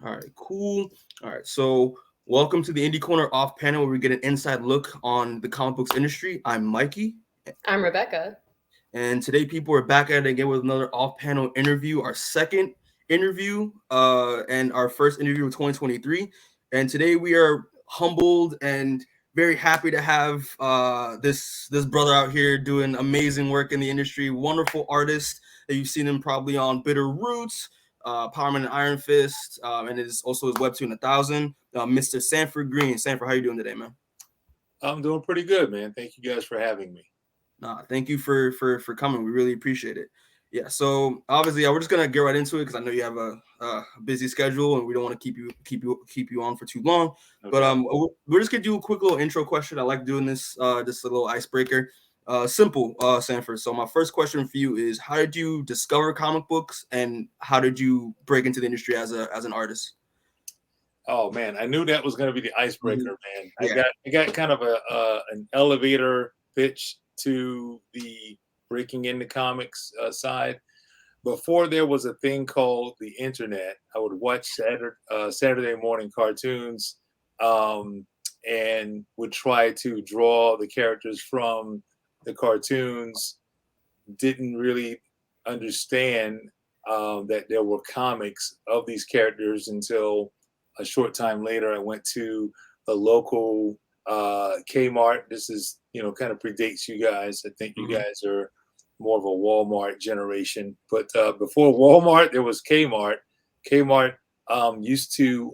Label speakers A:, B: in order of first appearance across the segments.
A: All right, cool. All right, so welcome to the Indie Corner Off Panel, where we get an inside look on the comic books industry. I'm Mikey,
B: I'm Rebecca.
A: and today people are back at it again with another off panel interview, our second interview, and our first interview of 2023. And today we are humbled and very happy to have this brother out here doing amazing work in the industry. Wonderful artist that you've seen him probably on Bitter Roots, Power Man and Iron Fist, and it is also his Webtoon 1000. Mr. Sanford Greene. Sanford, how you doing today, man?
C: I'm doing pretty good, man. Thank you guys for having me.
A: Nah, thank you for coming. We really appreciate it. Yeah, so obviously, we're just gonna get right into it because I know you have a busy schedule and we don't want to keep you on for too long.
C: No
A: But
C: doubt.
A: we're just gonna do a quick little intro question. I like doing this, just a little icebreaker. Simple, Sanford. So my first question for you is: how did you discover comic books, and how did you break into the industry as an artist?
C: Oh man, I knew that was going to be the
A: Mhm.
C: icebreaker, man. I
A: Yeah.
C: got I got kind of a an elevator pitch to the breaking into comics side. Before there was a thing called the internet, I would watch Saturday morning cartoons, um, and would try to draw the characters from the cartoons. Didn't really understand that there were comics of these characters until a short time later. I went to the local Kmart. This is, kind of predates you guys. I think you
A: Hmm.
C: guys are more of a Walmart generation. But before Walmart, there was Kmart. Kmart used to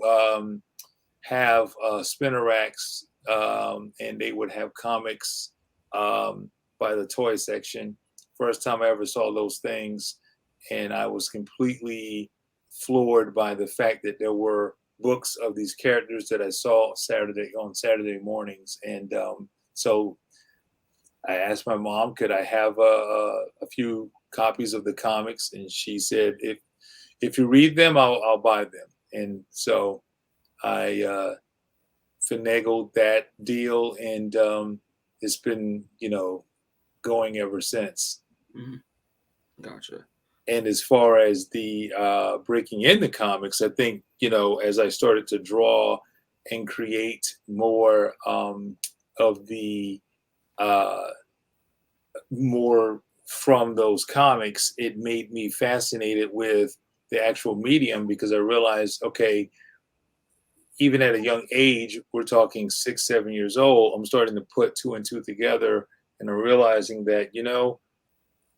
C: have spinner racks, and they would have comics by the toy section. First time I ever saw those things, and I was completely floored by the fact that there were books of these characters that I saw Saturday mornings, and so I asked my mom, could I have a few copies of the comics, and she said, if you read them, I'll buy them, and so I finagled that deal, and it's been going ever since.
A: Hmm. Gotcha.
C: And as far as the breaking into comics, I think as I started to draw and create more of the uh, more from those comics, it made me fascinated with the actual medium because I realized, okay, even at a young age, we're talking 6, 7 years old, I'm starting to put two and two together, and I'm realizing that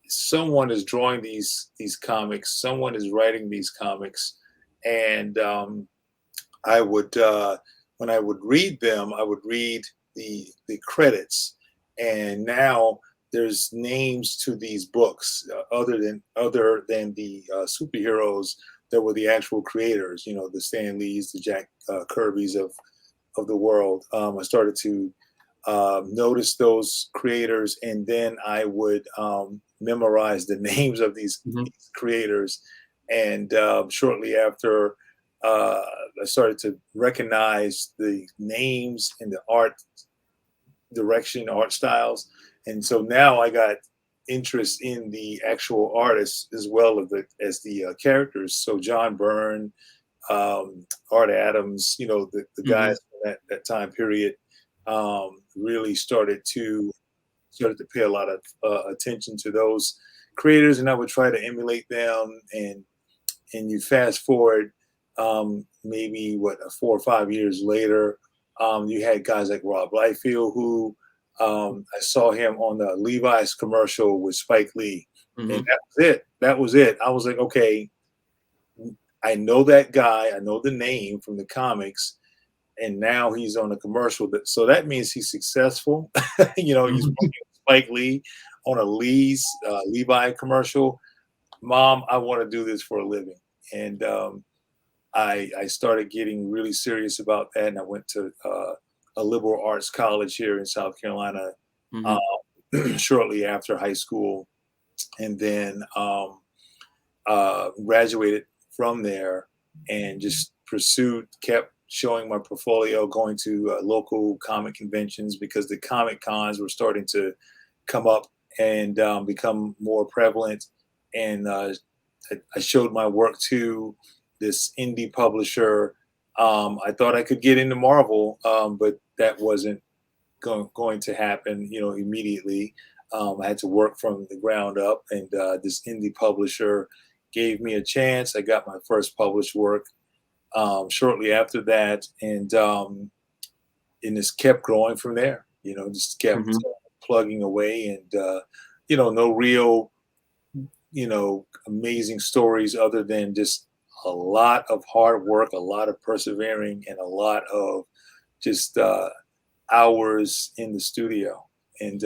C: someone is drawing these comics, someone is writing these comics, and I would when I would read them, I would read the credits, and now there's names to these books other than the superheroes that were the actual creators. The Stan Lees, the Jack Kirby's of the world. I started to notice those creators, and then I would memorize the names of
A: Hmm.
C: these creators. And shortly after, I started to recognize the names and the art direction, art styles, and so now I got interest in the actual artists as well as the characters. So John Byrne, Art Adams, the
A: Hmm.
C: guys from that time period, really started to pay a lot of attention to those creators, and I would try to emulate them. And you fast forward, maybe 4 or 5 years later, you had guys like Rob Liefeld, who I saw him on the Levi's commercial with Spike Lee, and
A: Hmm.
C: that was it. That was it. I was like, okay, I know that guy. I know the name from the comics, and now he's on a commercial. So that means he's successful. He's
A: Hmm.
C: working with Spike Lee on a Levi commercial. Mom, I want to do this for a living, and I started getting really serious about that, and I went to a liberal arts college here in South Carolina
A: Hmm.
C: shortly after high school, and then graduated from there and just kept showing my portfolio, going to local comic conventions because the comic cons were starting to come up and become more prevalent. And I showed my work to this indie publisher. I thought I could get into Marvel, but that wasn't going to happen, immediately. I had to work from the ground up, and this indie publisher gave me a chance. I got my first published work shortly after that, and just kept growing from there. Just kept
A: Mhm.
C: plugging away, and no real, amazing stories other than just a lot of hard work, a lot of persevering, and a lot of just hours in the studio. And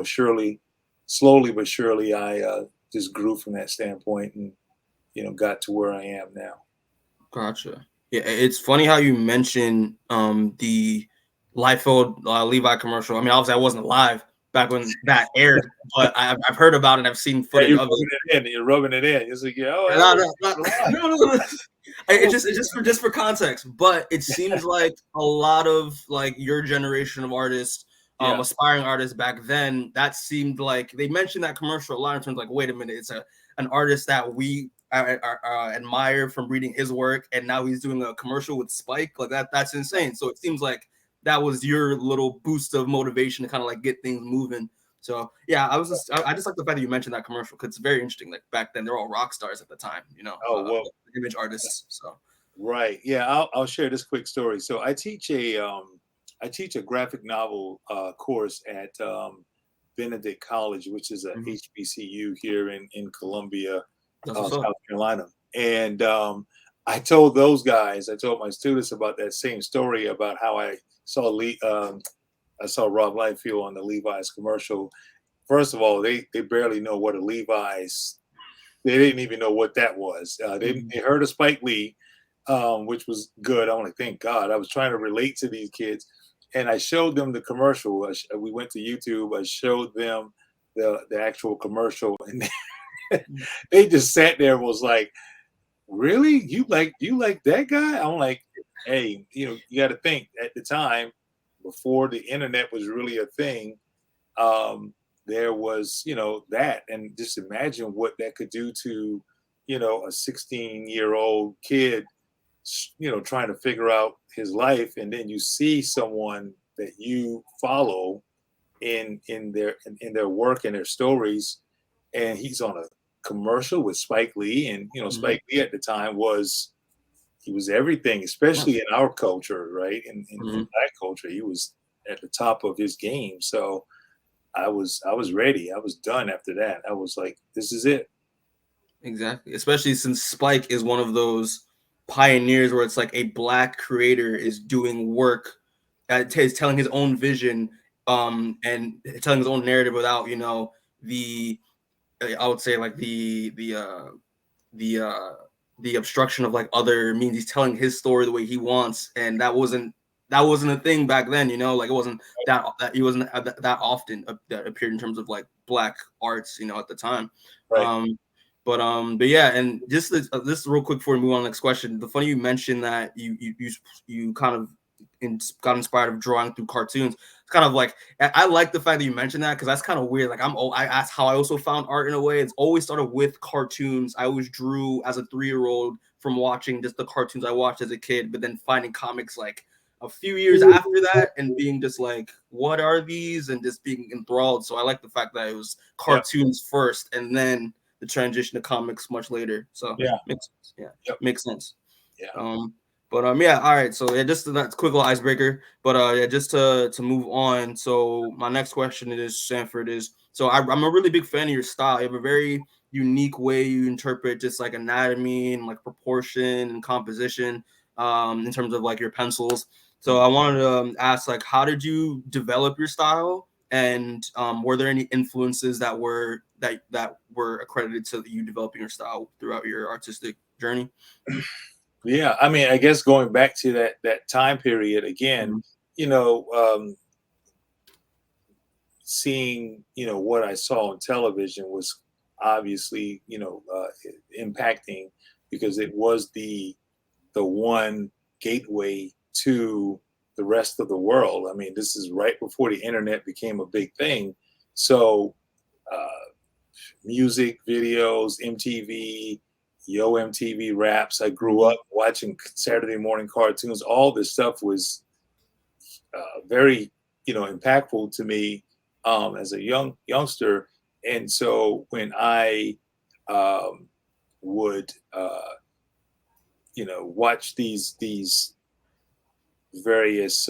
C: surely, slowly but surely, I just grew from that standpoint, and got to where I am now.
A: Gotcha. Yeah, it's funny how you mentioned the Liefeld Levi commercial. I mean, obviously, I wasn't alive back when that aired, but I've heard about it. I've seen
C: Yeah,
A: footage
C: you're
A: of
C: rubbing
A: it.
C: it in. You're rubbing it in. It's like, yeah, oh,
A: No,
C: that
A: no, no,
C: was a lot.
A: no, no, no. It's just for context. But it seems like a lot of like your generation of artists,
C: Yeah,
A: aspiring artists back then, that seemed like they mentioned that commercial a lot in terms of like, wait a minute, it's an artist that we admire from reading his work, and now he's doing a commercial with Spike. Like that's insane. So it seems like that was your little boost of motivation to kind of like get things moving. So yeah, I just like the fact that you mentioned that commercial because it's very interesting. Like back then, they're all rock stars at the time,
C: oh well,
A: image artists. So
C: right. Yeah, I'll share this quick story. So I teach a graphic novel course at Benedict College, which is a
A: mhm.
C: HBCU here in Columbia,
A: That's what's
C: South
A: up.
C: Carolina. And I told my students about that same story about how I saw Rob Liefeld on the Levi's commercial. First of all, they barely know what a Levi's. They didn't even know what that was.
A: Mhm.
C: They heard of Spike Lee, which was good. I'm like, thank God. I was trying to relate to these kids, and I showed them the commercial. We went to YouTube. I showed them the actual commercial, and they just sat there and was like, "Really? You like that guy?" I'm like, "Hey, you got to think at the time, before the internet was really a thing, there was, that, and just imagine what that could do to, a 16-year-old kid, trying to figure out his life, and then you see someone that you follow in their work and their stories, and he's on a commercial with Spike Lee, and
A: Mhm.
C: Spike Lee at the time he was everything,
A: Yeah.
C: especially in our culture, right? In
A: Mhm.
C: Black culture, he was at the top of his game. So I was ready. I was done after that. I was like, this is it.
A: Exactly. Especially since Spike is one of those pioneers where it's like a black creator is doing work, is telling his own vision, and telling his own narrative without, the I would say like the uh the obstruction of like other means. He's telling his story the way he wants, and that wasn't a thing back then, like it wasn't that he wasn't that often that appeared in terms of like black arts, at the time.
C: Right.
A: Um but yeah, and just this real quick before we move on to the next question. The funny you mentioned that you kind of got inspired of drawing through cartoons. It's kind of like I like the fact that you mentioned that because that's kind of weird. Like that's how I also found art in a way. It's always started with cartoons. I always drew as a 3-year-old from watching just the cartoons I watched as a kid, but then finding comics like a few years after that and being just like, what are these? And just being enthralled. So I like the fact that it was
C: Yep.
A: cartoons first and then the transition to comics much later. So
C: Yeah.
A: makes sense. Yeah,
C: Yep.
A: makes sense.
C: Yeah.
A: But yeah, all right. So yeah, just that's quick little icebreaker. But yeah, just to move on. So my next question is Sanford is so I'm a really big fan of your style. You have a very unique way you interpret just like anatomy and like proportion and composition, in terms of like your pencils. So I wanted to ask like, how did you develop your style? And were there any influences that were accredited to you developing your style throughout your artistic journey?
C: Yeah. I mean, I guess going back to that time period again,
A: Mhm.
C: you know, um, seeing what I saw on television was obviously impacting, because it was the one gateway to the rest of the world. I mean, this is right before the internet became a big thing. So, music videos, MTV, Yo MTV Raps. I grew up watching Saturday morning cartoons. All this stuff was very, impactful to me as a youngster. And so when I um, would, watch these various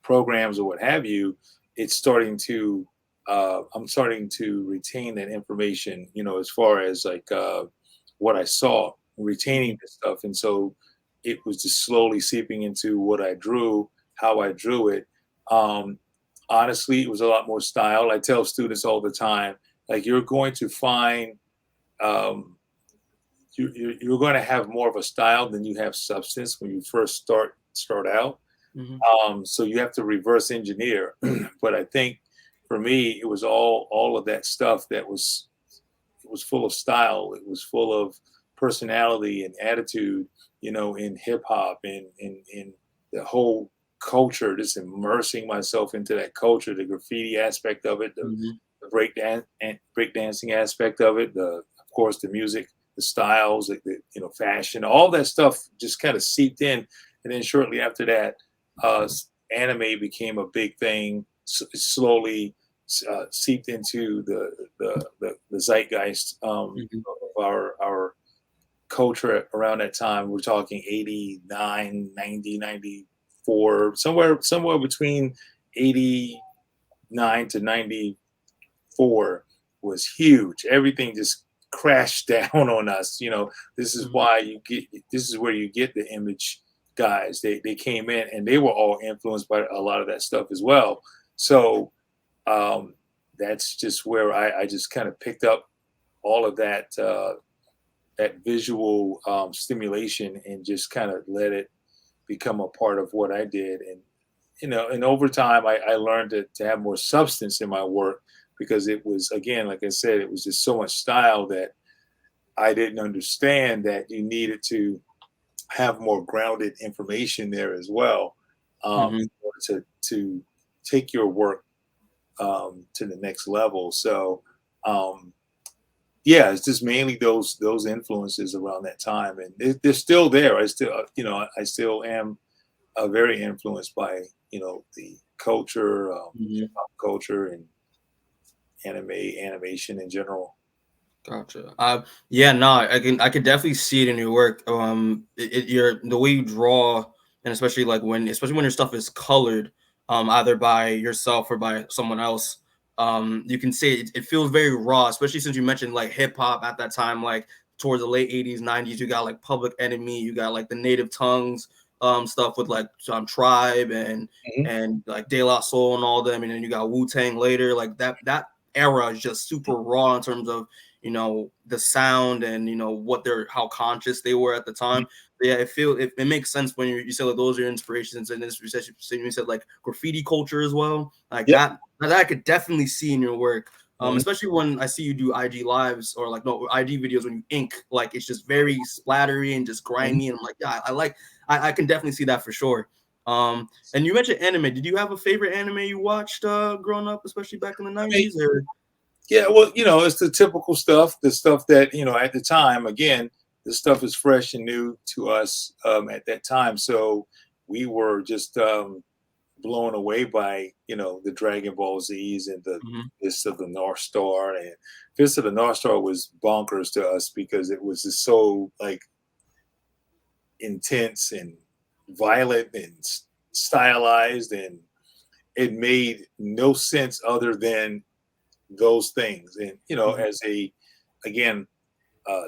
C: programs or what have you, it's starting to I'm starting to retain that information, as far as like what I saw, retaining this stuff. And so it was just slowly seeping into what I drew, how I drew it. Um, Honestly, it was a lot more style. I tell students all the time, like you're going to find um, you're going to have more of a style than you have substance when you first start out.
A: Mm-hmm.
C: So you have to reverse engineer. But I think for me, it was all of that stuff that it was full of style. It was full of personality and attitude, in hip hop and in the whole culture, just immersing myself into that culture, the graffiti aspect of it,
A: Mm-hmm.
C: the break dancing aspect of it, of course the music, the styles, fashion, all that stuff just kind of seeped in. And then shortly after that, uh, anime became a big thing. Slowly seeped into the zeitgeist
A: Mm-hmm.
C: of our culture around that time. We're talking 89, 90, 94, somewhere between 89 to 94 was huge. Everything just crashed down on us. This is
A: Mm-hmm.
C: why this is where you get the image guys. They came in and they were all influenced by a lot of that stuff as well. So um, that's just where I just kind of picked up all of that visual stimulation and just kind of let it become a part of what I did. And over time, I learned to have more substance in my work because it was, again, like I said, it was just so much style that I didn't understand that you needed to have more grounded information there as well,
A: Mm-hmm.
C: in order to take your work to the next level. So um, yeah, it's just mainly those influences around that time, and they're still there. I still am very influenced by the culture, hip
A: Mm-hmm.
C: hop culture, and animation in general.
A: Gotcha. Yeah, no, I can definitely see it in your work. Your the way you draw, and especially when your stuff is colored, either by yourself or by someone else, you can see it feels very raw. Especially since you mentioned like hip hop at that time, like towards the late '80s, '90s, you got like Public Enemy, you got like the Native Tongues, stuff with like Tribe
C: Mhm.
A: and like De La Soul and all them, and then you got Wu Tang later. Like that era is just super raw in terms of the sound and what they're how conscious they were at the time. But yeah, it makes sense when you said like those are your inspirations, and this you said like graffiti culture as well, like
C: Yep.
A: that I could definitely see in your work.
C: Mhm.
A: Especially when I see you do IG lives or like no IG videos when you ink, like it's just very splattery and just
C: Mhm.
A: grimy. And I'm like, yeah, I can definitely see that for sure. And you mentioned anime. Did you have a favorite anime you watched growing up, especially back in the
C: I mean,
A: '90s? Or
C: yeah, well, it's the typical stuff, the stuff that at the time. Again, the stuff is fresh and new to us at that time, so we were just blown away by the Dragon Ball Z's and the
A: Mhm.
C: Fist of the North Star. And Fist of the North Star was bonkers to us because it was just so like intense and violent and stylized, and it made no sense other than those things. And
A: Mhm.
C: as a again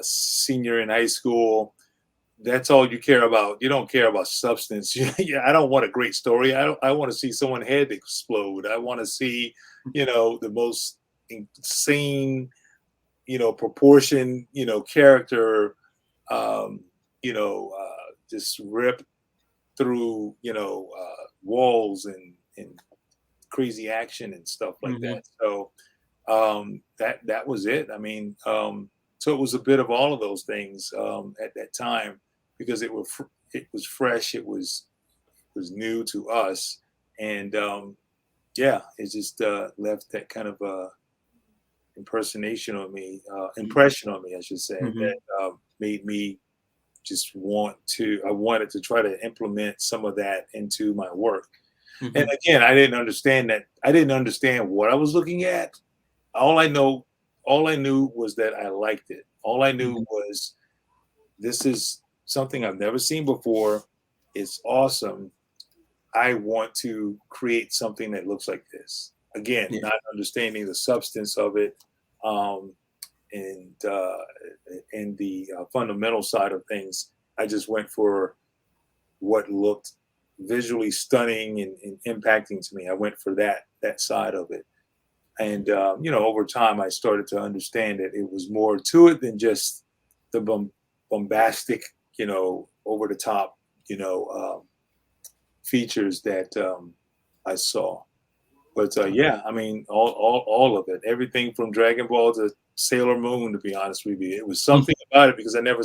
C: senior in high school, that's all you care about. You don't care about substance. Yeah, I don't want a great story. I want to see someone's head explode. I want to see, the most insane, proportion, character, um, just rip through, walls and crazy action and stuff like that.
A: Mhm.
C: So that was it. I mean, so it was a bit of all of those things at that time because it was fresh, it was new to us, and yeah, it just left that kind of
A: Mhm.
C: impression on me, I should say,
A: Mhm.
C: that made me just I wanted to try to implement some of that into my work. And again, I didn't understand that. I didn't understand what I was looking at. All I knew was that I liked it. All I knew was this is something I've never seen before. It's awesome. I want to create something that looks like this. Again,
A: Yeah.
C: not understanding the substance of it, and the fundamental side of things. I just went for what looked visually stunning and impacting to me. I went for that side of it. And over time, I started to understand that it was more to it than just the bombastic, over the top, features that I saw. But yeah, I mean, all of it, everything from Dragon Ball to Sailor Moon. To be honest with you, it was something about it because I never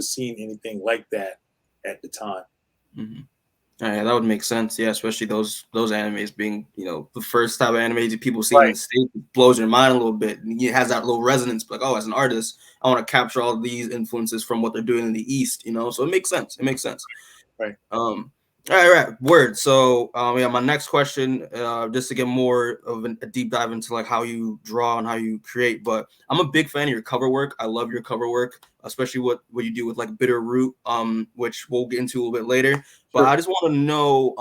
C: seen anything like that at the time.
A: Yeah, that would make sense. Yeah, especially those animes being, the first type of animes people see in
C: Right.
A: the States, blows your mind a little bit. And it has that little resonance, like, oh, as an artist, I want to capture all these influences from what they're doing in the East, So it makes sense. It makes sense.
C: Right.
A: All right, word. So, yeah, my next question, just to get more of a deep dive into like how you draw and how you create. But I'm a big fan of your cover work. I love your cover work, especially what you do with like Bitter Root, which we'll get into a little bit later. But I just want to know,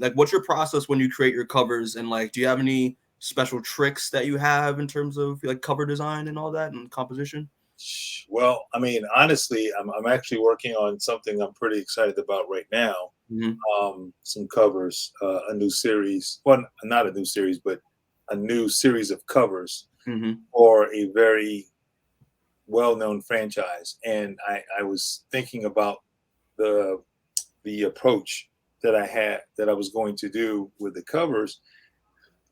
A: like, what's your process when you create your covers, and like, do you have any special tricks that you have in terms of like cover design and all that and composition?
C: Well, I mean, honestly, I'm actually working on something I'm pretty excited about right now. Some covers, a new series. Well, not a new series, but a new series of covers for a very well-known franchise. And I was thinking about the approach that I was going to do with the covers.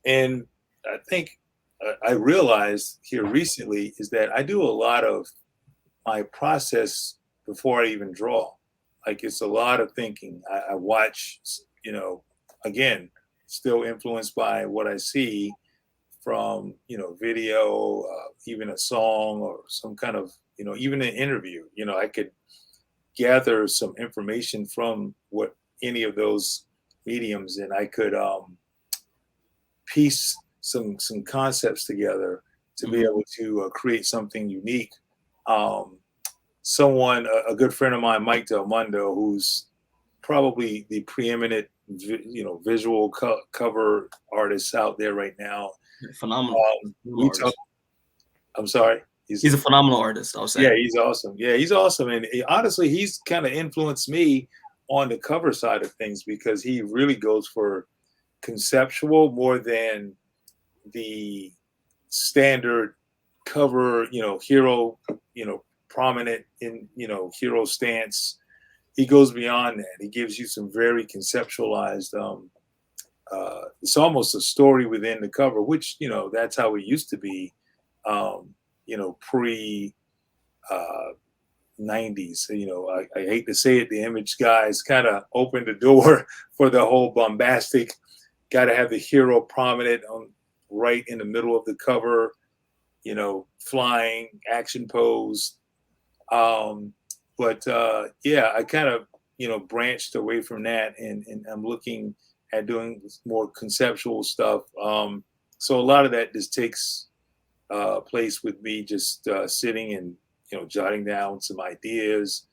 C: And I think I realized here recently is that I do a lot of my process before I even draw. Like it's a lot of thinking. I watch, again, still influenced by what I see from, video, even a song or some kind of, even an interview. I could gather some information from what any of those mediums, and I could piece some concepts together to be able to create something unique. A good friend of mine, Mike Del Mundo, who's probably the preeminent, visual cover artist out there right now.
A: Phenomenal.
C: We talk. I'm sorry.
A: He's a phenomenal artist, I'll say.
C: Yeah, he's awesome. Yeah, he's awesome. And honestly, he's kind of influenced me on the cover side of things because he really goes for conceptual more than the standard cover, hero, prominent in, hero stance. He goes beyond that. He gives you some very conceptualized, it's almost a story within the cover, which, that's how it used to be, pre 90s. I hate to say it, the Image guys kind of opened the door for the whole bombastic, got to have the hero prominent on right in the middle of the cover, flying action pose. But yeah, I kind of, branched away from that and I'm looking at doing more conceptual stuff. So a lot of that just takes place with me just sitting and, jotting down some ideas.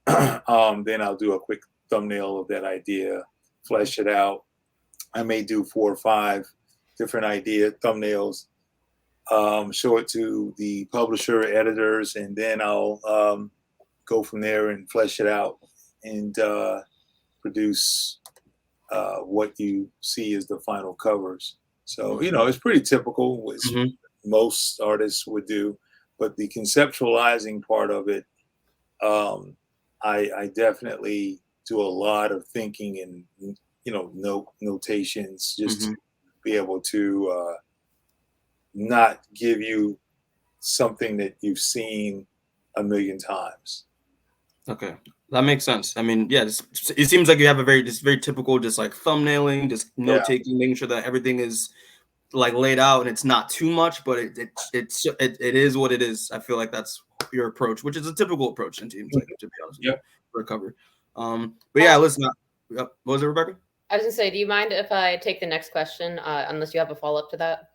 C: Then I'll do a quick thumbnail of that idea, flesh it out. I may do 4 or 5 different idea thumbnails, show it to the publisher, editors, and then I'll go from there and flesh it out and produce what you see as the final covers. So, it's pretty typical, which most artists would do, but the conceptualizing part of it, I definitely do a lot of thinking and, notations just to be able to not give you something that you've seen a million times.
A: Okay, that makes sense. I mean, yeah, it seems like you have very typical, just like thumbnailing, just note taking, making sure that everything is like laid out and it's not too much, but it is what it is. I feel like that's your approach, which is a typical approach in teams, like, to be honest with you, for a cover. But yeah, listen. What was it, Rebecca?
B: I was gonna say, do you mind if I take the next question, unless you have a follow up to that?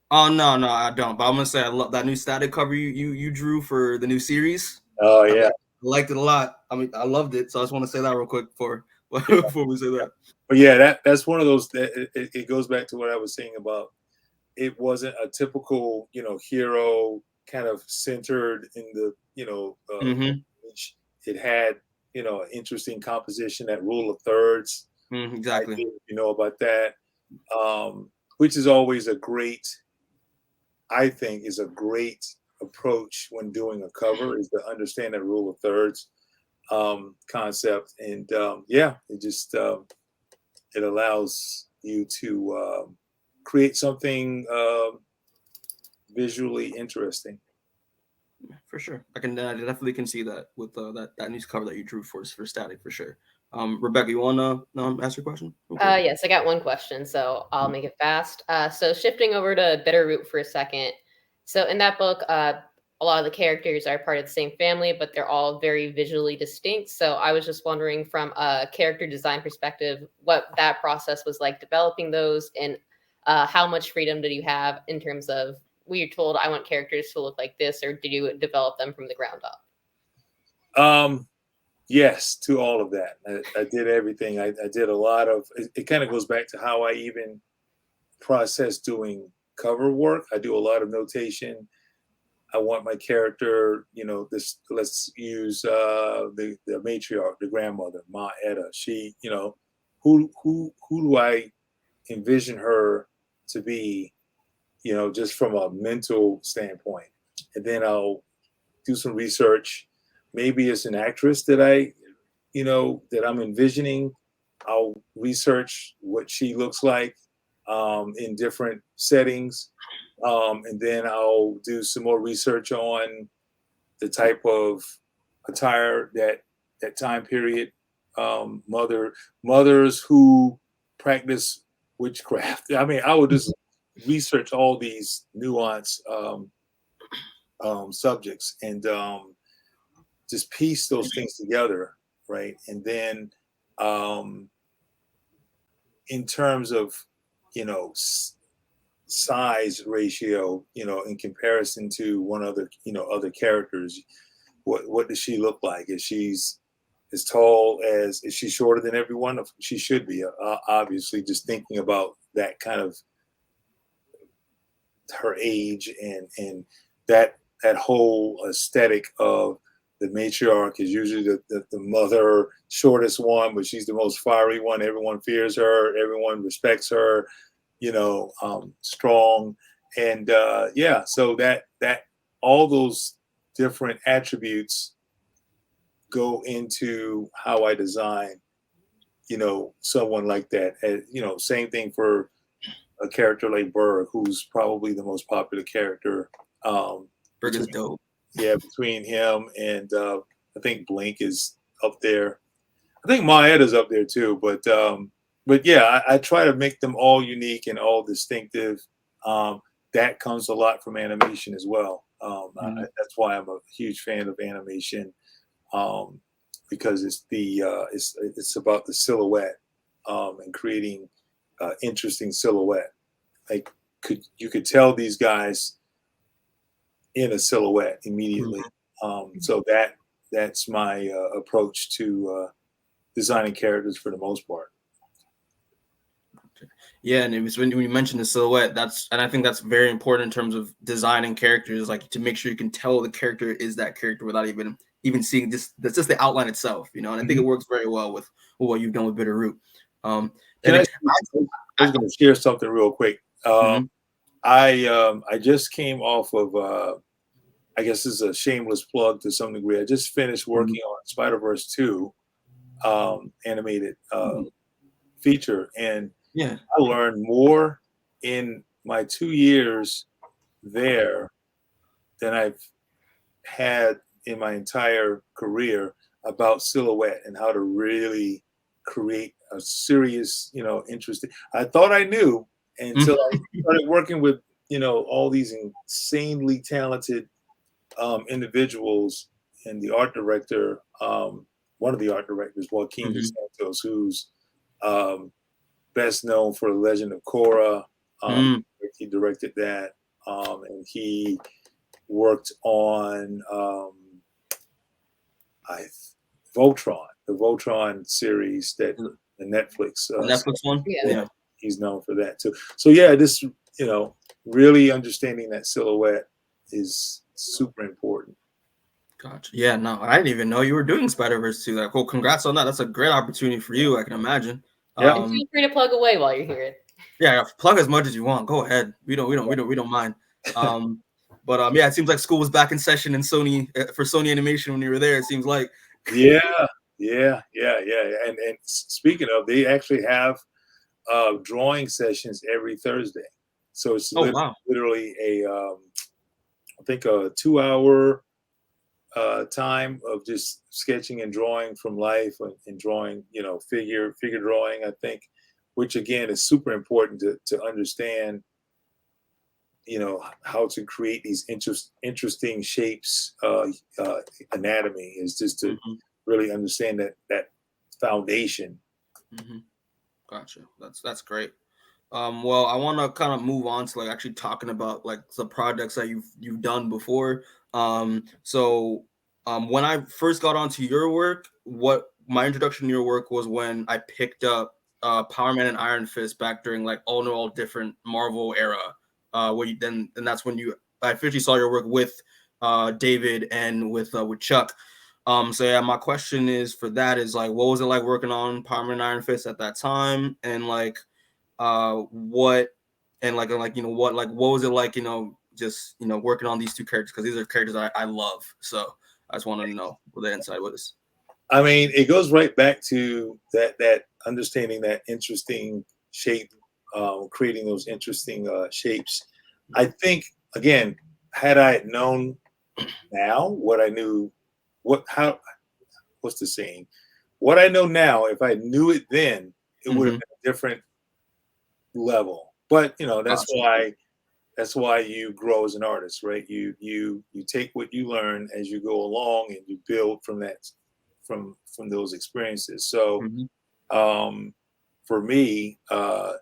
A: Oh no, I don't. But I'm gonna say I love that new static cover you drew for the new series.
C: Oh yeah,
A: I liked it a lot. I mean, I loved it. So I just want to say that real quick before we say that.
C: But yeah, that's one of those. It goes back to what I was saying about. It wasn't a typical, hero kind of centered in the, it had, an interesting composition, that rule of thirds.
A: Exactly.
C: Idea, you know about that, which is always I think is a great approach when doing a cover, is to understand that rule of thirds concept. And it just, it allows you to create something visually interesting.
A: For sure, I definitely can see that with that news cover that you drew for static, for sure. Rebecca, you want to ask your question?
B: Okay. Yes, I got one question, so I'll make it fast. So shifting over to Bitterroot for a second. So in that book, a lot of the characters are part of the same family, but they're all very visually distinct. So I was just wondering, from a character design perspective, what that process was like developing those, and how much freedom did you have in terms of, were you told, I want characters to look like this, or did you develop them from the ground up?
C: Yes, to all of that. I did everything. I did a lot of, it kind of goes back to how I even process doing cover work. I do a lot of notation. I want my character, let's use the matriarch, the grandmother, Ma Etta. She, who do I envision her to be, just from a mental standpoint. And then I'll do some research. Maybe it's an actress that that I'm envisioning. I'll research what she looks like in different settings. And then I'll do some more research on the type of attire that time period. Mothers who practice witchcraft. I mean, I would just research all these nuanced subjects and just piece those things together, right? And then in terms of size ratio, in comparison to other characters, what does she look like? Is she's as tall as, is she shorter than everyone? She should be, obviously, just thinking about that kind of her age and that whole aesthetic of the matriarch is usually the mother, shortest one, but she's the most fiery one. Everyone fears her. Everyone respects her. Strong, and so that all those different attributes go into how I design, someone like that. And, same thing for a character like Berg, who's probably the most popular character.
A: Berg is dope.
C: Yeah, between him and I think Blink is up there. I think Maetta's up there too, but yeah, I try to make them all unique and all distinctive. That comes a lot from animation as well. That's why I'm a huge fan of animation, because it's about the silhouette and creating interesting silhouette. Like you could tell these guys in a silhouette immediately. So that's my approach to designing characters for the most part.
A: Yeah, and it was when you mentioned the silhouette, and I think that's very important in terms of designing characters, like to make sure you can tell the character is that character without even seeing that's just the outline itself, and I think it works very well with what you've done with Bitterroot.
C: I was going to share something real quick. I just came off of I guess this is a shameless plug to some degree. I just finished working on Spider-Verse 2 animated feature, and I learned more in my 2 years there than I've had in my entire career about silhouette and how to really create a serious, interesting. I thought I knew until I started working with, all these insanely talented individuals, and the art director, one of the art directors, Joaquin
A: Mhm.
C: dos Santos, who's best known for The Legend of Korra.
A: Mm.
C: He directed that, and he worked on Voltron, the Voltron series that the Netflix.
A: The Netflix one.
B: Yeah.
A: Yeah.
C: He's known for that too. So yeah, this really understanding that silhouette is super important.
A: Gotcha. Yeah, no, I didn't even know you were doing Spider-Verse 2. Like, well, congrats on that. That's a great opportunity for you, I can imagine.
C: Yeah.
B: And feel free to plug away while you're here.
A: Yeah, plug as much as you want. Go ahead. We don't mind. Yeah, it seems like school was back in session in Sony for Sony Animation when you were there. It seems like.
C: Yeah. And speaking of, they actually have drawing sessions every Thursday. So it's
A: Oh wow.
C: literally I think a 2-hour time of just sketching and drawing from life and drawing, figure drawing, I think, which again is super important to understand, how to create these interesting shapes, anatomy is just to really understand that foundation.
A: Mm-hmm. Gotcha. That's great. Well, I want to kind of move on to like actually talking about like the projects that you've done before. When I first got onto your work, what my introduction to your work was when I picked up Power Man and Iron Fist back during like all different Marvel era. And that's when I officially saw your work with David and with Chuck. My question is for that is like, what was it like working on Power Man and Iron Fist at that time, and like what was it like, just working on these two characters, because these are characters I love, so I just wanted to know what the insight was.
C: I mean, it goes right back to that understanding that interesting shape, creating those interesting shapes. I think again, had I known now what I knew, what's the saying? What I know now, if I knew it then, it would have been a different level. But that's why you grow as an artist, right? You take what you learn as you go along, and you build from that, from those experiences. So for me, the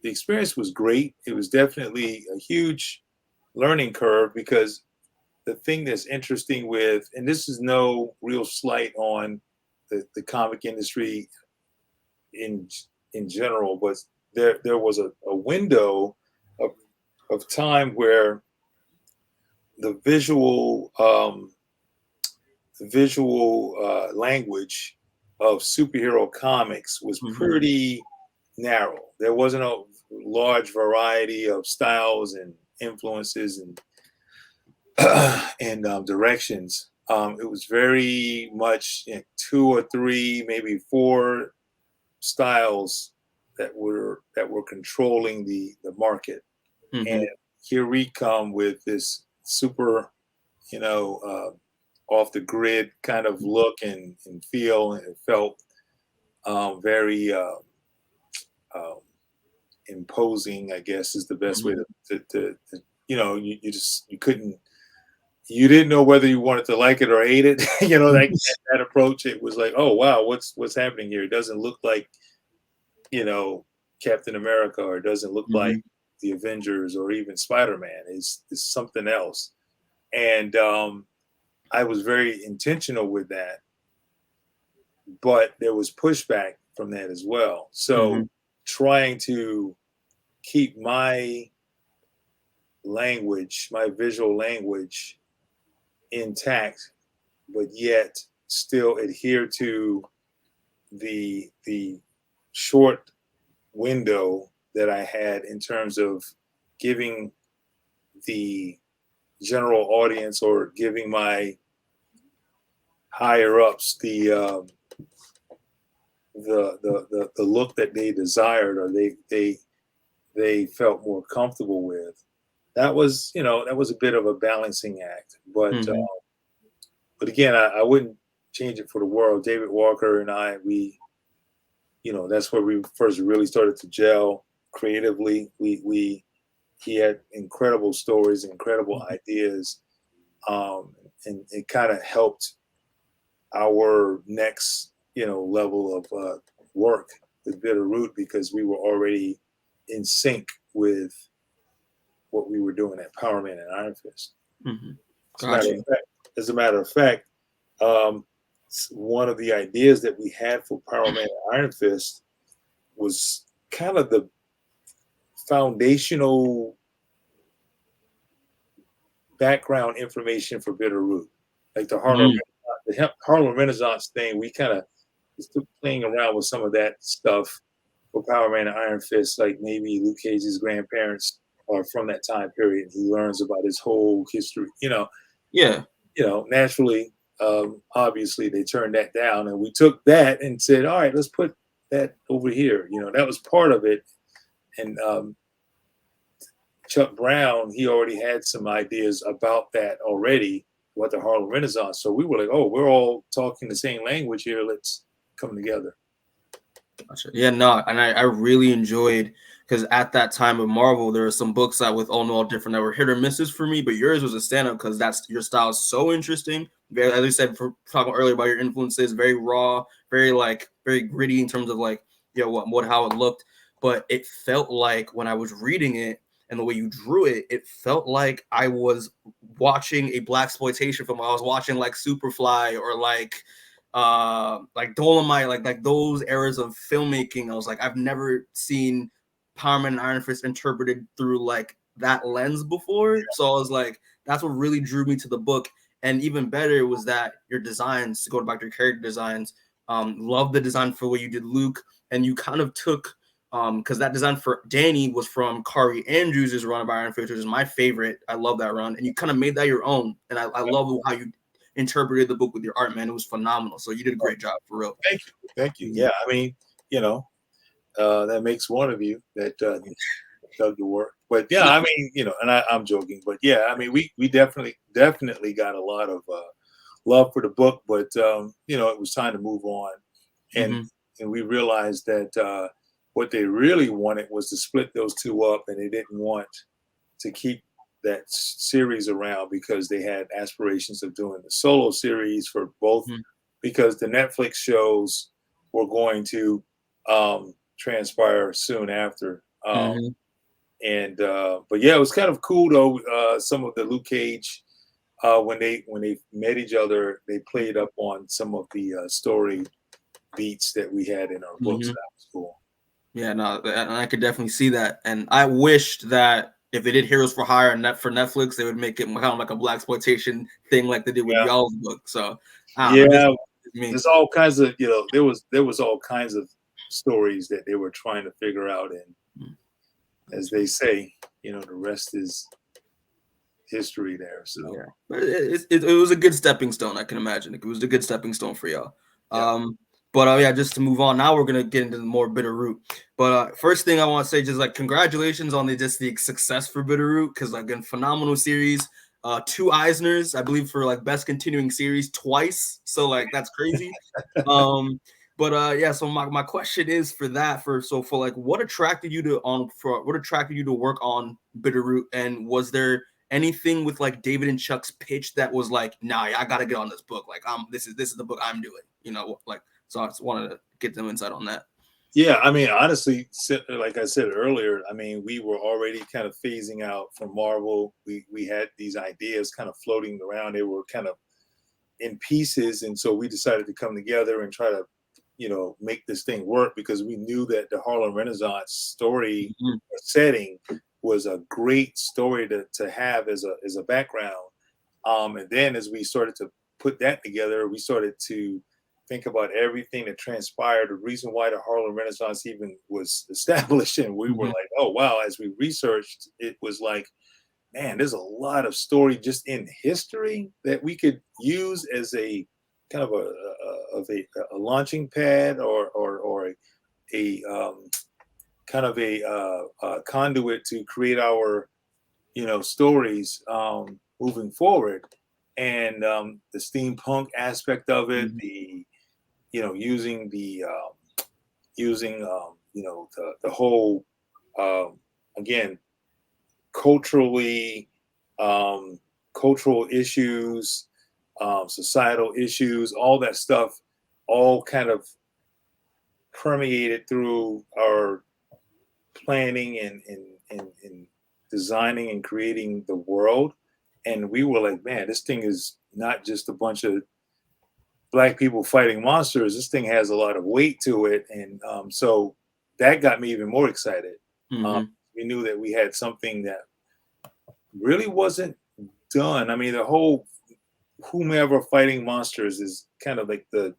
C: experience was great. It was definitely a huge learning curve, because the thing that's interesting with, and this is no real slight on the comic industry in general, but there was a window of time where the visual language of superhero comics was pretty narrow. There wasn't a large variety of styles and influences and directions. It was very much 2 or 3, maybe 4 styles that were controlling the market. And here we come with this super, off the grid kind of look and feel, and it felt very imposing, I guess is the best way to you didn't know whether you wanted to like it or hate it. That approach, it was like, oh wow, what's happening here? It doesn't look like, Captain America, or it doesn't look like the Avengers, or even Spider-Man. Is something else. And I was very intentional with that, but there was pushback from that as well. So trying to keep my language, my visual language intact, but yet still adhere to the short window that I had in terms of giving the general audience, or giving my higher ups the look that they desired, or they felt more comfortable with. That was a bit of a balancing act, but again, I wouldn't change it for the world. David Walker and I, that's where we first really started to gel creatively. He had incredible stories, incredible ideas, it kind of helped our next, level of work with Bitterroot, because we were already in sync with what we were doing at Power Man and Iron Fist.
A: Mm-hmm.
C: Gotcha. As a matter of fact, one of the ideas that we had for Power Man and Iron Fist was kind of the foundational background information for Bitterroot, like the Harlem Renaissance thing. We kind of still playing around with some of that stuff for Power Man and Iron Fist, like maybe Luke Cage's grandparents are from that time period. He learns about his whole history,
A: Yeah.
C: Naturally, obviously they turned that down, and we took that and said, all right, let's put that over here. That was part of it. And Chuck Brown, he already had some ideas about that already, what the Harlem Renaissance. So we were like, oh, we're all talking the same language here. Let's come together.
A: Gotcha. Yeah, no, and I really enjoyed, because at that time of Marvel, there were some books that with all different that were hit or misses for me, but yours was a stand-up because your style is so interesting. Very, as I said, for talking earlier about your influences, very raw, very gritty in terms of how it looked. But it felt like when I was reading it and the way you drew it, it felt like I was watching a blaxploitation film. I was watching like Superfly or like Dolomite, like those eras of filmmaking. I was like, I've never seen Power Man and Iron Fist interpreted through like that lens before. So I was like, that's what really drew me to the book. And even better was that your designs, to go back to your character designs, love the design for what you did Luke, and you kind of took because that design for Danny was from Kari Andrews' run of Iron Fist, which is my favorite. I love that run, and you kind of made that your own. And I love how you interpreted the book with your art, man. It was phenomenal. So you did a great job, for real.
C: Thank you. Yeah, I mean, that makes one of you that dug the work. But yeah, I mean, and I'm joking, but yeah, I mean, we definitely got a lot of love for the book, but it was time to move on, and we realized that what they really wanted was to split those two up, and they didn't want to keep that series around because they had aspirations of doing the solo series for both, because the Netflix shows were going to transpire soon after. But yeah, it was kind of cool though. Some of the Luke Cage, when they met each other, they played up on some of the story beats that we had in our books. That was cool.
A: Yeah, no, and I could definitely see that. And I wished that if they did Heroes for Hire for Netflix, they would make it kind of like a blaxploitation thing, like they did with y'all's book. So
C: there's all kinds of there was all kinds of stories that they were trying to figure out, and as they say, the rest is history there. So
A: yeah, but it was a good stepping stone. I can imagine it was a good stepping stone for y'all. Yeah. But yeah, just to move on, now we're gonna get into the more Bitterroot. But first thing I want to say, just like congratulations on the success for Bitterroot, because again, phenomenal series. 2 Eisners, I believe, for like best continuing series twice. So like that's crazy. Yeah. So my question is for like what attracted you to work on Bitterroot, and was there anything with like David and Chuck's pitch that was like, nah, I gotta get on this book. Like, this is the book I'm doing. So I just wanted to get them insight on that.
C: Yeah, I mean, honestly, like I said earlier, I mean, we were already kind of phasing out from Marvel. We had these ideas kind of floating around. They were kind of in pieces, and so we decided to come together and try to, make this thing work, because we knew that the Harlem Renaissance story setting was a great story to have as a background. And then as we started to put that together, we started to think about everything that transpired, the reason why the Harlem Renaissance even was established. And we were like, oh, wow. As we researched, it was like, man, there's a lot of story just in history that we could use as a kind of a launching pad or a kind of a conduit to create our, stories moving forward. And the steampunk aspect of it, the using the the whole again cultural issues societal issues, all that stuff, all kind of permeated through our planning and designing and creating the world. And we were like, man, this thing is not just a bunch of Black people fighting monsters. This thing has a lot of weight to it. And so that got me even more excited. We knew that we had something that really wasn't done. I mean, the whole whomever fighting monsters is kind of like the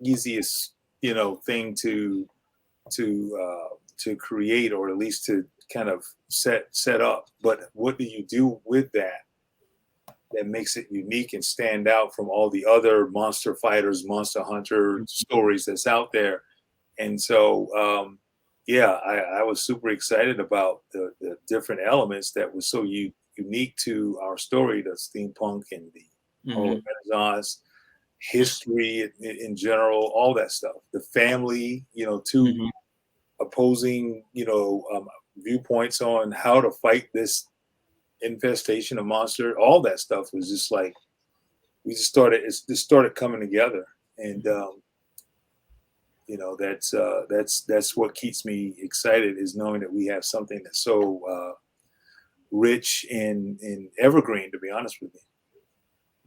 C: easiest, thing to create, or at least to kind of set up. But what do you do with that makes it unique and stand out from all the other monster fighters, monster hunter stories that's out there? And so, I was super excited about the different elements that was so unique to our story, the steampunk and the Renaissance, history in general, all that stuff. The family, two opposing, viewpoints on how to fight this infestation of monster. All that stuff was just like, it just started coming together. And that's what keeps me excited, is knowing that we have something that's so rich and evergreen, to be honest with you.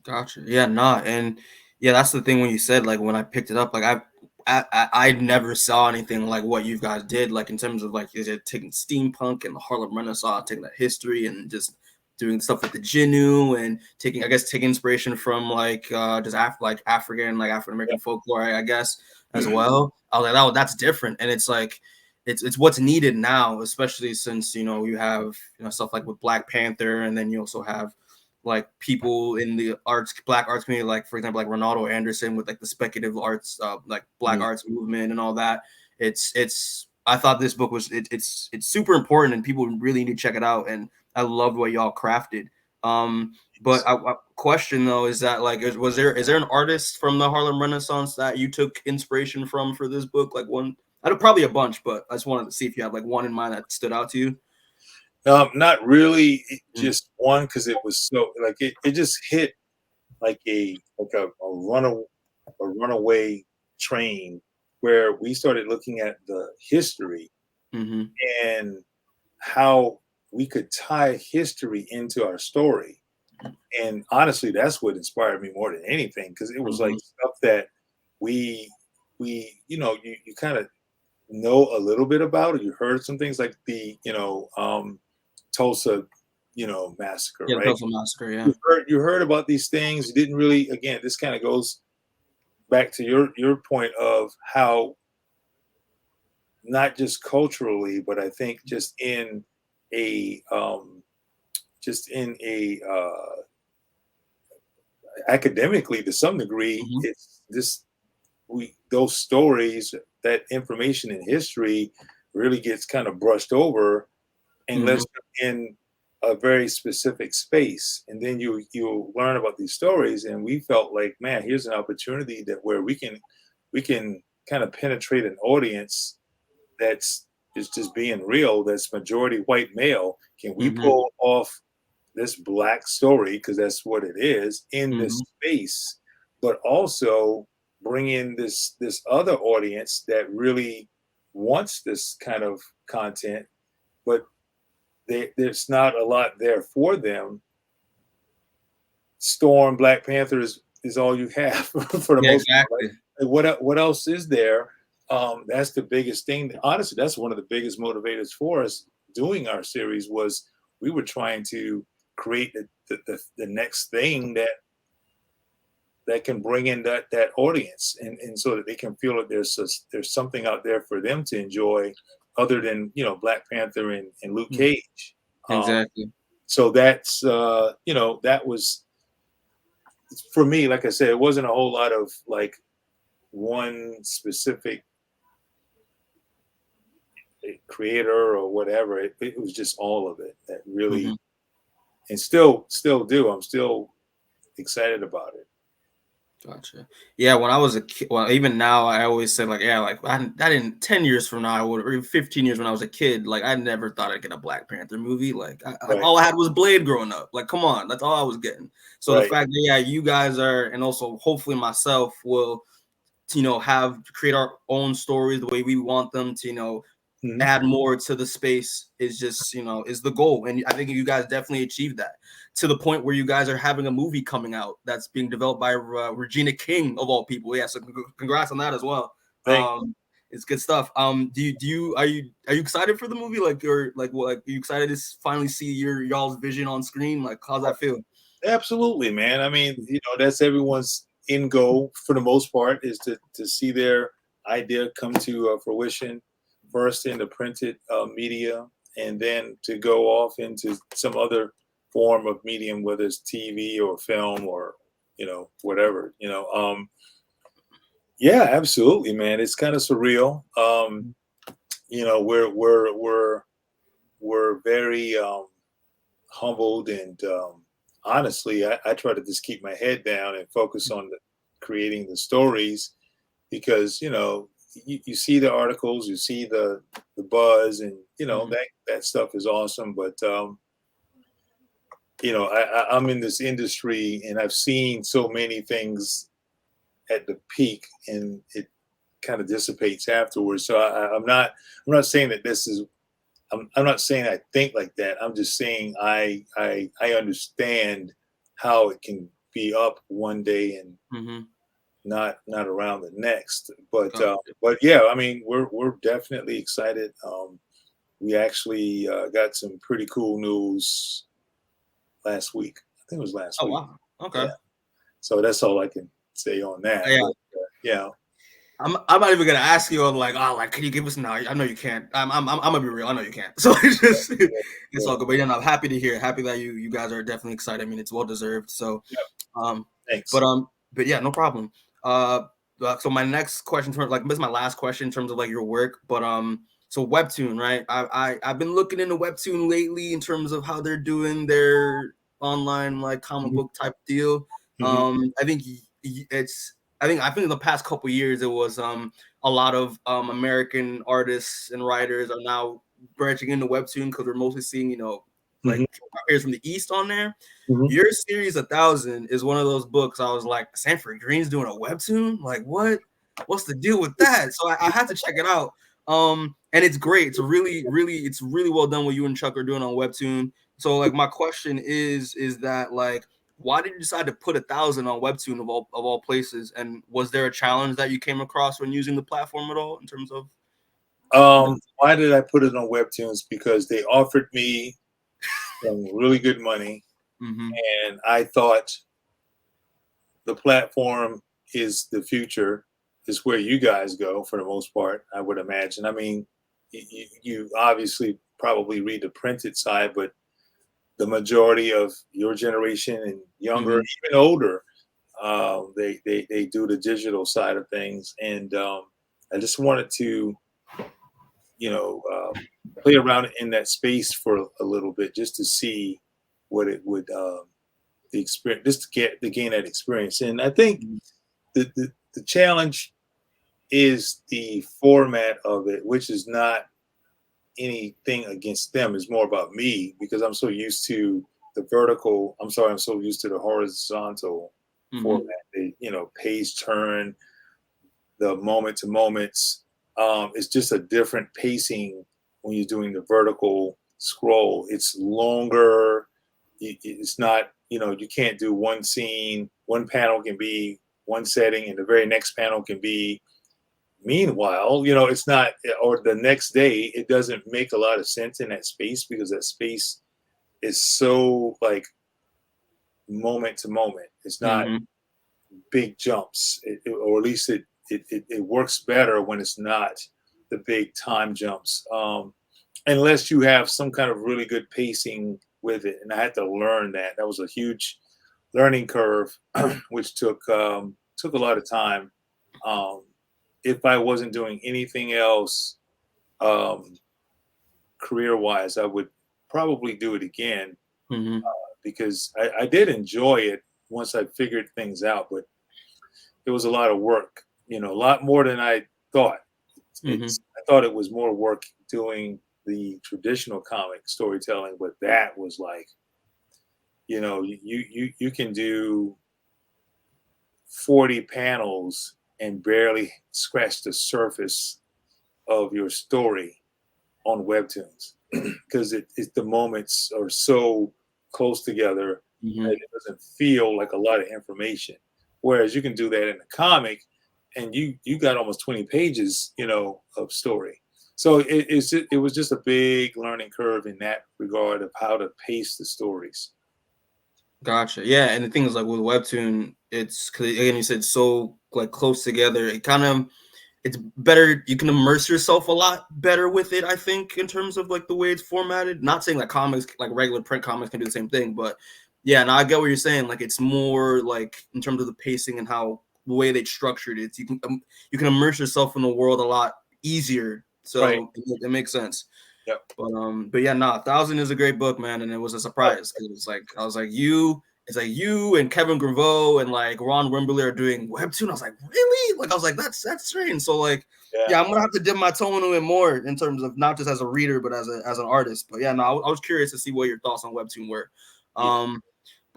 A: Gotcha. Yeah, nah, and yeah, that's the thing when you said, like, when I picked it up, like I never saw anything like what you guys did, like in terms of like taking steampunk and the Harlem Renaissance, taking that history and just doing stuff with the Jinnu, and taking inspiration from like just African, like African American folklore, I guess, as well. I was like, that's different, and it's like it's what's needed now, especially since you have stuff like with Black Panther, and then you also have like people in the Black arts community, like for example, like Ronaldo Anderson with like the speculative arts, like Black arts movement and all that. I thought this book was it's super important, and people really need to check it out. And I loved what y'all crafted. But a question though is that like, is there an artist from the Harlem Renaissance that you took inspiration from for this book? Like one, I know probably a bunch, but I just wanted to see if you have like one in mind that stood out to you.
C: Not really, just one, because it was so like it just hit like a runaway train, where we started looking at the history and how we could tie history into our story. And honestly, that's what inspired me more than anything, because it was like stuff that we you kind of know a little bit about, or you heard some things like the Tulsa, massacre,
A: Yeah,
C: right?
A: Tulsa massacre, yeah.
C: You heard about these things. You didn't really. Again, this kind of goes back to your point of how, not just culturally, but I think just in a academically, to some degree, it's this those stories, that information in history really gets kind of brushed over unless you're in a very specific space, and then you'll learn about these stories. And we felt like, man, here's an opportunity where we can kind of penetrate an audience that's just being real, that's majority white male. Can we pull off this Black story, because that's what it is, in this space, but also bring in this other audience that really wants this kind of content, but there's not a lot there for them. Storm, Black Panther is all you have for the most part. Right? What else is there? That's the biggest thing. Honestly, that's one of the biggest motivators for us doing our series, was we were trying to create the next thing that can bring in that audience, and so that they can feel that there's something out there for them to enjoy, other than Black Panther and Luke Cage.
A: Exactly.
C: So that's that was, for me, like I said, it wasn't a whole lot of like one specific creator or whatever. It was just all of it that really, and still do. I'm still excited about it.
A: Gotcha. Yeah, when I was a kid, well, even now, I always say like, yeah, like I didn't 10 years from now, I would, or even 15 years when I was a kid, like I never thought I'd get a Black Panther movie. Like
C: Right,
A: all I had was Blade growing up. Like, come on, that's all I was getting. So the
C: right.
A: fact that yeah, you guys are, and also hopefully myself will, have create our own stories the way we want them to,
C: Mhm.
A: add more to the space is just is the goal, and I think you guys definitely achieved that to the point where you guys are having a movie coming out that's being developed by Regina King of all people. Yeah, so congrats on that as well.
C: Thank
A: It's good stuff. Are you excited for the movie, like, or like what, like, are you excited to finally see y'all's vision on screen? Like, how's that feel?
C: Absolutely, man. I mean, that's everyone's end goal for the most part, is to see their idea come to fruition first in the printed media, and then to go off into some other form of medium, whether it's TV or film or whatever. Yeah, absolutely, man. It's kind of surreal. We're very humbled, and honestly, I try to just keep my head down and focus on creating the stories, because you see the articles, you see the buzz, and that stuff is awesome. But I'm in this industry, and I've seen so many things at the peak, and it kind of dissipates afterwards. So I'm not saying that this is. I'm not saying I think like that. I'm just saying I understand how it can be up one day and
A: Mm-hmm.
C: not around the next. But
A: Gotcha.
C: but yeah, I mean, we're definitely excited. We actually got some pretty cool news last week. I think it was last
A: Oh
C: week.
A: wow. Okay.
C: Yeah. So that's all I can say on that.
A: Yeah.
C: But yeah.
A: I'm not even gonna ask you. I'm like, oh, like, can you give us now? I know you can't. I'm gonna be real. I know you can't. So it's just, it's all
C: Yeah.
A: good. But yeah, no, I'm happy to hear. Happy that you guys are definitely excited. I mean, it's well deserved. So,
C: Yep.
A: um,
C: Thanks.
A: but yeah, no problem. So my next question, like, this is my last question in terms of like your work. But so Webtoon, right? I've been looking into Webtoon lately in terms of how they're doing their online like comic
C: Mhm.
A: book type deal.
C: Mhm.
A: I think it's I think in the past couple years it was a lot of American artists and writers are now branching into Webtoon because we're mostly seeing like
C: Mhm.
A: writers from the East on there.
C: Mhm.
A: Your series 1,000 is one of those books I was like, Sanford Greene's doing a Webtoon? Like, what? What's the deal with that? So I had to check it out. And it's great. It's really well done what you and Chuck are doing on Webtoon. So like my question is that like, why did you decide to put 1,000 on Webtoon of all places? And was there a challenge that you came across when using the platform at all in terms of
C: Why did I put it on Webtoons? Because they offered me some really good money,
A: mm-hmm.
C: and I thought the platform is the future, is where you guys go for the most part, I would imagine. I mean, you obviously probably read the printed side, but the majority of your generation and younger,
A: Mm-hmm.
C: even older, they do the digital side of things. And I just wanted to, you know, play around in that space for a little bit, just to see what it would, the experience, just to gain that experience. And I think the challenge is the format of it, which is not anything against them. It's more about me, because I'm so used to the vertical. I'm so used to the horizontal
A: Mm-hmm.
C: format. The page turn, the moment to moments. It's just a different pacing when you're doing the vertical scroll. It's longer. It's not, you can't do one scene. One panel can be one setting, and the very next panel can be meanwhile. It's not, or the next day. It doesn't make a lot of sense in that space, because that space is so like moment to moment. It's not
A: Mm-hmm.
C: big jumps, or at least it works better when it's not the big time jumps, unless you have some kind of really good pacing with it. And I had to learn that. That was a huge learning curve, which took a lot of time. Um, if I wasn't doing anything else, um, career wise, I would probably do it again,
A: Mm-hmm.
C: because I did enjoy it once I figured things out. But it was a lot of work, a lot more than I thought.
A: Mm-hmm.
C: I thought it was more work doing the traditional comic storytelling, but that was like, you can do 40 panels and barely scratch the surface of your story on Webtoons because the moments are so close together
A: Mm-hmm.
C: that it doesn't feel like a lot of information. Whereas you can do that in a comic, and you got almost 20 pages, of story. So it was just a big learning curve in that regard of how to pace the stories.
A: Gotcha. Yeah, and the thing is, like with Webtoon, it's because again, you said so like close together. It's better. You can immerse yourself a lot better with it, I think, in terms of like the way it's formatted. Not saying that comics, like regular print comics, can do the same thing, but yeah, and I get what you're saying. Like it's more like in terms of the pacing and how the way they structured it, you can immerse yourself in the world a lot easier.
C: Right.
A: So it makes sense.
C: Yep.
A: But yeah, no, 1,000 is a great book, man, and it was a surprise because it's like I was like it's like you and Kevin Graveau and like Ron Wimberly are doing Webtoon. I was like, really? Like I was like, that's strange. So like, yeah, I'm gonna have to dip my toe into it more in terms of not just as a reader but as an artist. But yeah, no, I was curious to see what your thoughts on Webtoon were.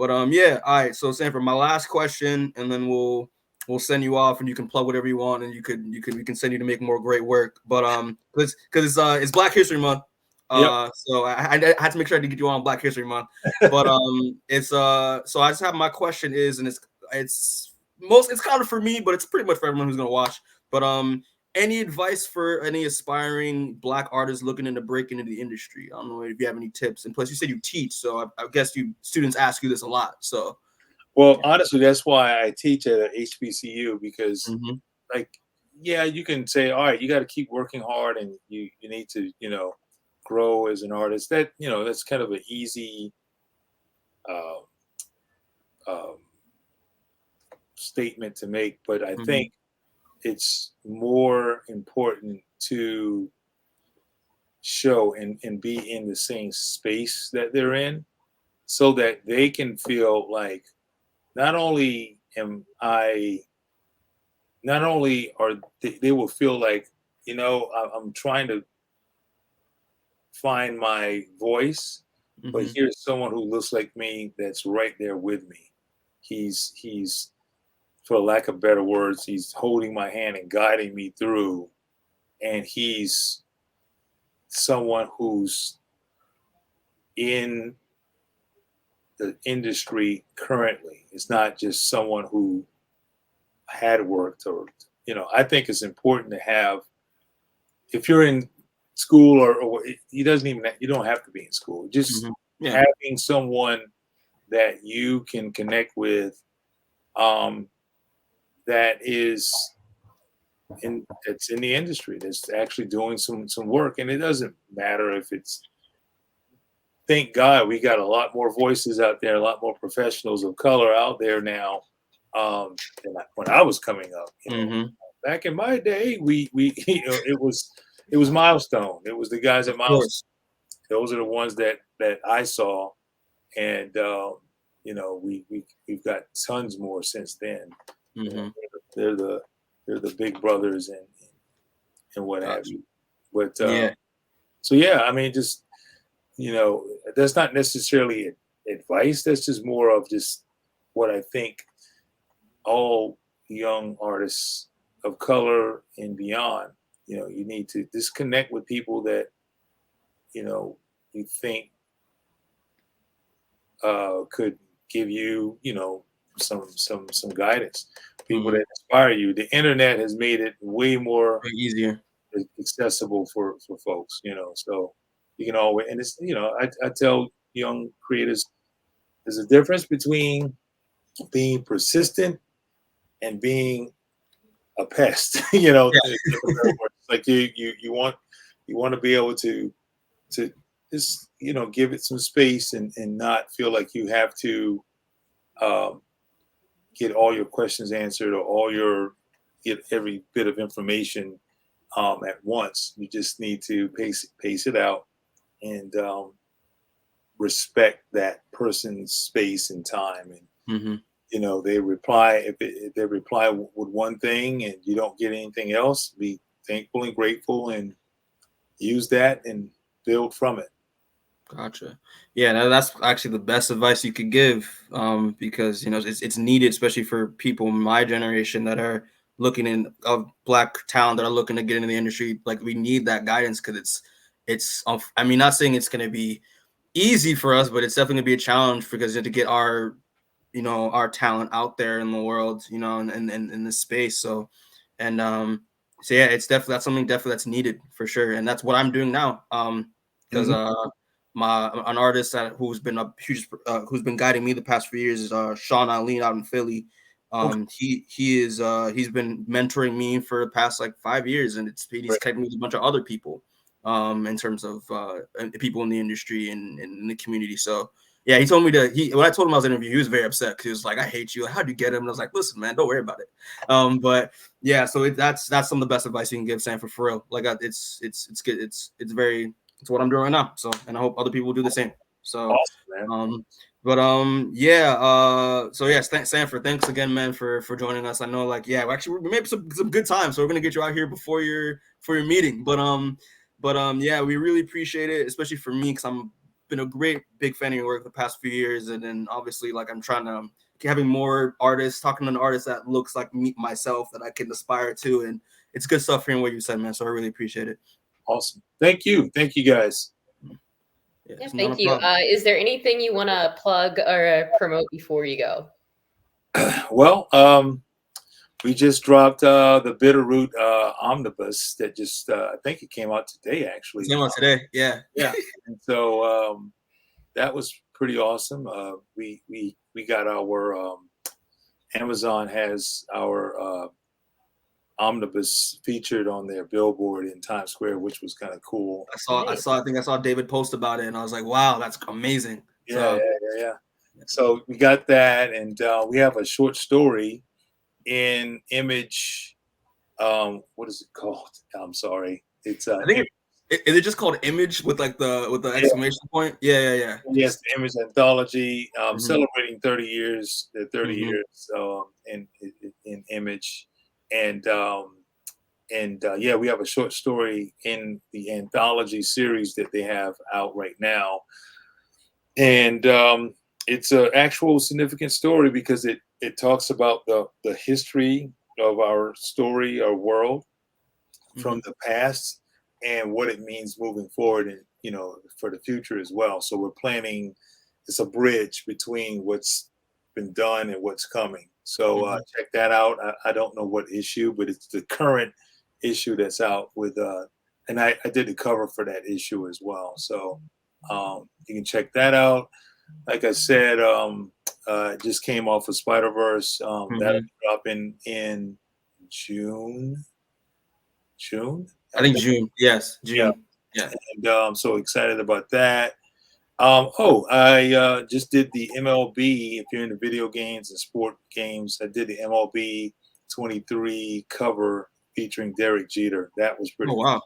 A: Yeah, all right. So Sanford, my last question, and then we'll send you off, and you can plug whatever you want, and we can send you to make more great work. But because it's Black History Month, so I had to make sure I did get you on Black History Month. But it's so I just have my question is, and it's kind of for me, but it's pretty much for everyone who's gonna watch. But any advice for any aspiring Black artists looking into breaking into the industry? I don't know if you have any tips. And plus, you said you teach, so I guess students ask you this a lot. So,
C: well, honestly, that's why I teach at a HBCU because,
A: mm-hmm.
C: like, yeah, you can say, all right, you got to keep working hard, and you need to, grow as an artist. That that's kind of an easy uh, um, statement to make, but I
A: Mm-hmm.
C: think it's more important to show and be in the same space that they're in so that they can feel like not only am I, not only are they will feel like, I'm trying to find my voice, but
A: Mm-hmm.
C: here's someone who looks like me that's right there with me. He's for lack of better words, he's holding my hand and guiding me through, and he's someone who's in the industry currently. It's not just someone who had worked or, I think it's important to have, if you're in school or you don't have to be in school. Just
A: Mm-hmm. Yeah.
C: having someone that you can connect with, that is it's in the industry, that's actually doing some work. And it doesn't matter if it's, thank God we got a lot more voices out there, a lot more professionals of color out there now, than when I was coming up.
A: Mm-hmm.
C: Back in my day, we it was Milestone. It was the guys at
A: Of
C: Milestone.
A: course.
C: Those are the ones that I saw, and we've got tons more since then.
A: Mm-hmm.
C: They're the big brothers and what have
A: Gotcha.
C: you. But
A: Yeah.
C: so yeah, I mean, just that's not necessarily advice. That's just more of just what I think all young artists of color and beyond, you need to disconnect with people that, you think could give you, some guidance, people
A: Mm-hmm.
C: that inspire you. The internet has made it way more
A: Way easier.
C: accessible for folks, so you can always, and it's, I tell young creators, there's a difference between being persistent and being a pest.
A: Yeah.
C: Like you want to be able to just give it some space and not feel like you have to um, get all your questions answered or get every bit of information at once. You just need to pace it out and respect that person's space and time, and
A: Mm-hmm.
C: you know, they reply, if they reply with one thing and you don't get anything else, be thankful and grateful and use that and build from it.
A: Gotcha. Yeah, that's actually the best advice you could give, because you know it's needed, especially for people in my generation that are looking in of Black talent that are looking to get into the industry. Like we need that guidance because it's I mean, not saying it's going to be easy for us, but it's definitely going to be a challenge because to get our our talent out there in the world, and in this space. So, and so yeah, it's definitely that's something definitely that's needed for sure, and that's what I'm doing now. Because an artist who's been a huge who's been guiding me the past few years is Sean Aline out in Philly. He's been mentoring me for the past like 5 years, and he's connecting with a bunch of other people in terms of people in the industry and in the community. So yeah, he told me when I told him I was interviewing, he was very upset because he was like, I hate you. How'd you get him? And I was like, listen, man, don't worry about it. But yeah, so that's some of the best advice you can give Sanford for real. Like it's good. It's what I'm doing right now. So, and I hope other people will do the same. So,
C: awesome,
A: yeah. So yes, Sanford, thanks again, man, for joining us. I know, like, yeah, actually we made some good time. So we're gonna get you out here for your meeting. But yeah, we really appreciate it, especially for me, because I'm been a great big fan of your work the past few years, and then obviously like I'm trying to having more artists, talking to an artist that looks like me myself that I can aspire to, and it's good stuff hearing what you said, man. So I really appreciate it.
C: Awesome. Thank you guys.
B: Yeah, thank you. Is there anything you want to plug or promote before you go?
C: Well, we just dropped the Bitterroot omnibus that just I think it came out today, actually.
A: It came out today, yeah.
C: And so that was pretty awesome. We got our Amazon has our omnibus featured on their billboard in Times Square, which was kind of cool.
A: I think I saw David post about it, and I was like, wow, that's amazing.
C: Yeah. So we got that, and we have a short story in Image. What is it called? I'm sorry. It's
A: I think is it just called Image with like the exclamation point? Yeah.
C: Yes, the Image anthology, celebrating 30 years, the 30 years in Image, and yeah, we have a short story in the anthology series that they have out right now, and it's an actual significant story because it talks about the history of our story, our world from the past, and what it means moving forward, and for the future as well. So we're planning. It's a bridge between what's been done and what's coming. So check that out. I don't know what issue, but it's the current issue that's out with and I did the cover for that issue as well. So you can check that out. Like I said, it just came off of Spider-Verse. That'll be dropping in June. I
A: think June. Yes, June. Yeah.
C: And I'm so excited about that. I just did the MLB. If you're into video games and sport games, I did the MLB 23 cover featuring Derek Jeter. That was pretty.
A: Oh wow.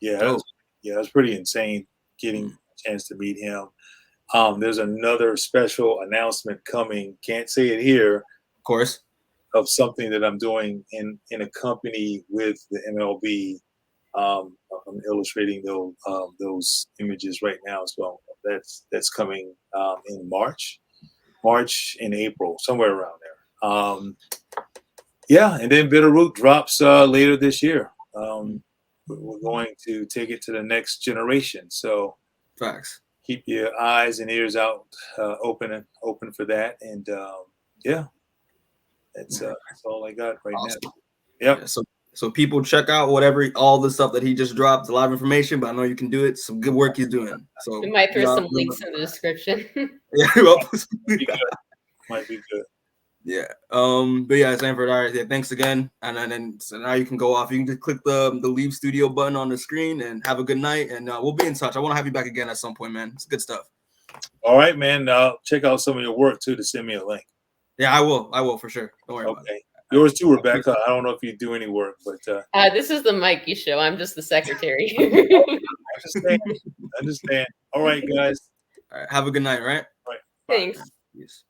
C: Yeah, it was pretty insane getting a chance to meet him. There's another special announcement coming. Can't say it here,
A: of course,
C: of something that I'm doing in a company with the MLB. I'm illustrating those images right now, so that's coming in March and April, somewhere around there. Yeah, and then Bitterroot drops later this year. We're going to take it to the next generation. So
A: facts.
C: Keep your eyes and ears out open for that, and yeah, that's all I got right now. Yep.
A: Yeah, so people check out all the stuff that he just dropped. A lot of information, but I know you can do it. Some good work he's doing. So
B: we might throw some links in the description.
A: Yeah,
C: might be good.
A: Yeah. But yeah, Sanford. All right. Yeah. Thanks again. And then so now you can go off. You can just click the Leave Studio button on the screen and have a good night. And we'll be in touch. I want to have you back again at some point, man. It's good stuff.
C: All right, man. Check out some of your work too to send me a link.
A: Yeah, I will for sure. Don't worry about it.
C: Yours too, Rebecca. I don't know if you do any work, but
B: this is the Mikey show. I'm just the secretary.
C: Understand. All right, guys.
A: All right. Have a good night. Right.
C: All right.
B: Thanks.
A: Yes.